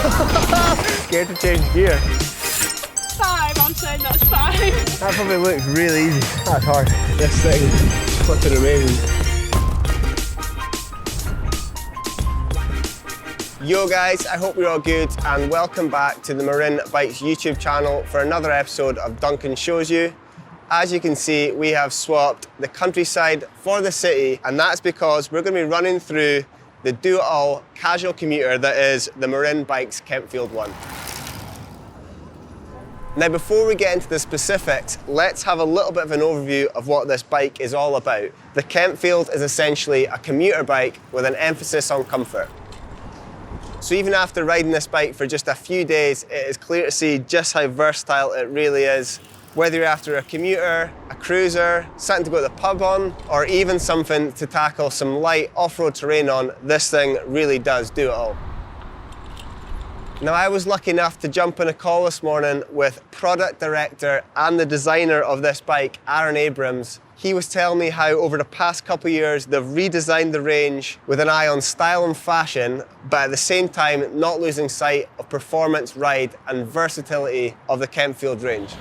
Scared to change gear. 5, I'm saying that's 5. That probably looks really easy. That's hard. This thing is fucking amazing. Yo guys, I hope you're all good and welcome back to the Marin Bikes YouTube channel for another episode of Duncan Shows You. As you can see, we have swapped the countryside for the city, and that's because we're going to be running through the do-it-all casual commuter that is the Marin Bikes Kentfield one. Now before we get into the specifics, let's have a little bit of an overview of what this bike is all about. The Kentfield is essentially a commuter bike with an emphasis on comfort. So even after riding this bike for just a few days, it is clear to see just how versatile it really is. Whether you're after a commuter, a cruiser, something to go to the pub on, or even something to tackle some light off-road terrain on, this thing really does do it all. Now I was lucky enough to jump on a call this morning with product director and the designer of this bike, Aaron Abrams. He was telling me how over the past couple of years they've redesigned the range with an eye on style and fashion, but at the same time not losing sight of performance, ride and versatility of the Kentfield range.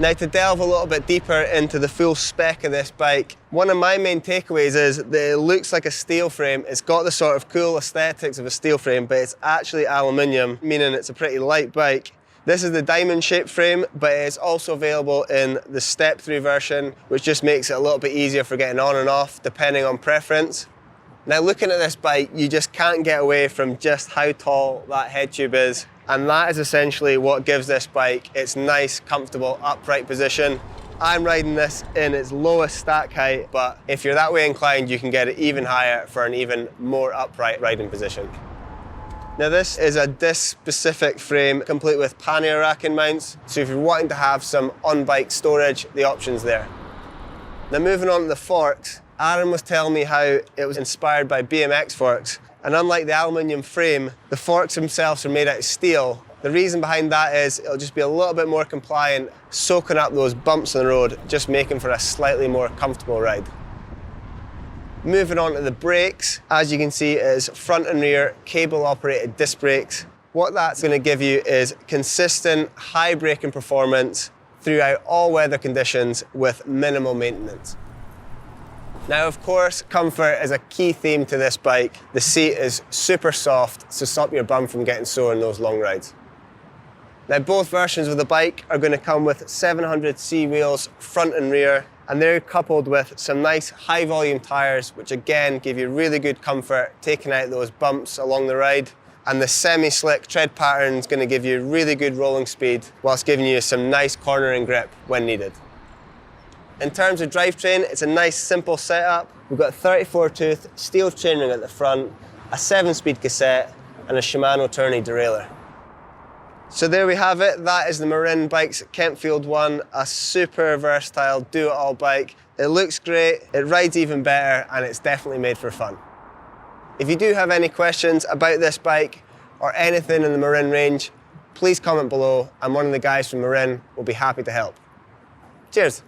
Now to delve a little bit deeper into the full spec of this bike, one of my main takeaways is that it looks like a steel frame. It's got the sort of cool aesthetics of a steel frame, but it's actually aluminium, meaning it's a pretty light bike. This is the diamond shaped frame, but it's also available in the step through version, which just makes it a little bit easier for getting on and off, depending on preference. Now looking at this bike, you just can't get away from just how tall that head tube is. And that is essentially what gives this bike its nice, comfortable, upright position. I'm riding this in its lowest stack height, but if you're that way inclined, you can get it even higher for an even more upright riding position. Now this is a disc-specific frame, complete with pannier racking mounts, so if you're wanting to have some on-bike storage, the option's there. Now moving on to the forks, Aaron was telling me how it was inspired by BMX forks, and unlike the aluminium frame, the forks themselves are made out of steel. The reason behind that is it'll just be a little bit more compliant, soaking up those bumps on the road, just making for a slightly more comfortable ride. Moving on to the brakes, as you can see, it is front and rear cable-operated disc brakes. What that's going to give you is consistent high braking performance throughout all weather conditions with minimal maintenance. Now, of course, comfort is a key theme to this bike. The seat is super soft to stop your bum from getting sore in those long rides. Now, both versions of the bike are going to come with 700C wheels front and rear, and they're coupled with some nice high volume tyres, which again give you really good comfort, taking out those bumps along the ride. And the semi-slick tread pattern is going to give you really good rolling speed, whilst giving you some nice cornering grip when needed. In terms of drivetrain, it's a nice simple setup. We've got a 34-tooth steel chainring at the front, a 7-speed cassette, and a Shimano tourney derailleur. So there we have it. That is the Marin Bikes Kentfield one, a super versatile do-it-all bike. It looks great, it rides even better, and it's definitely made for fun. If you do have any questions about this bike or anything in the Marin range, please comment below, and one of the guys from Marin will be happy to help. Cheers.